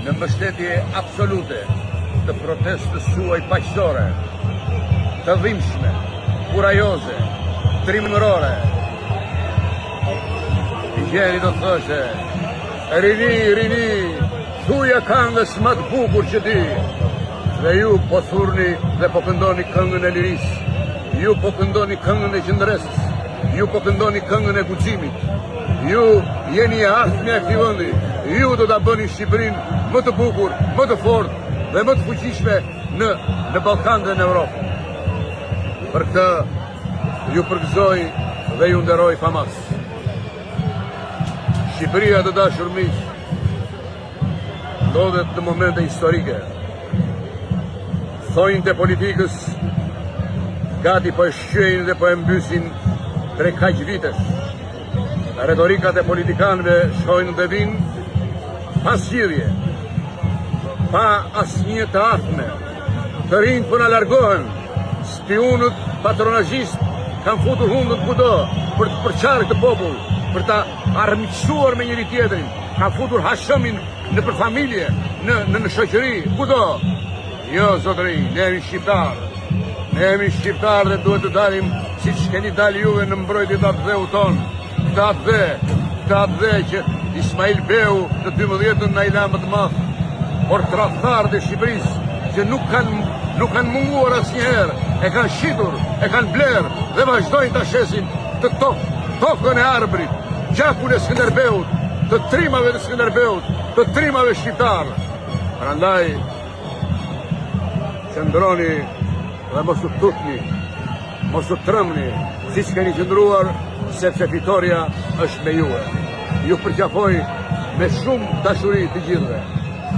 në mbështetje absolute të protestës suaj paqësore, të dhimbshme, kurajoze, trimërore. I gjeni do të thoshe, rini, thuja këngës më të bukur që di. Dhe ju po thurni dhe po këndoni këngën e lirisë, ju po këndoni këngën e qëndresës, ju po këndoni këngën e guximit. Ju jeni e ardhmja e këtij vendi. Ju do ta bëni Shqipërinë më të bukur, më të fortë dhe më të fuqishme në Ballkan dhe në Europë. Për këtë ju përgëzoj dhe ju nderoj famas. Shqipëria, të dashur miq, ndodhet në momente historike. Thonjtë e politikës gati po e shqyejnë dhe po e mbysin prej kaq vitesh. Retorikat e politikanëve shkojnë dhe vinë pa zgjidhje, pa asnjë të ardhme. Të rinjt po na largohen, spionët patronazhist kanë futur hundën kudo për të përçarë këtë popull, për ta armiqësuar me njëri tjetrin, kanë futur hashëmin nëpër familje, në shoqëri, kudo. Jo, zotëri, ne jemi shqiptarë dhe duhet të dalim siç keni dalë juve në mbrojtje të atë dheu tonë. Këtë atë dhe që Ismail Beu në 12 në ila më të madh, portradhtarët e Shqipërisë që nuk kanë munguar asnjëherë, e kanë shitur, e kanë blerë dhe vazhdojnë ta shesin të tokën e arbrit, gjakun e Skënderbeut, të trimave të Skënderbeut, të trimave shqiptarë. Prandaj qëndroni dhe mos u tutni, mos u trëmni, siç keni qëndruar, sepse fitoria është me juve. Ju përqafoj me shumë dashuri të gjithëve.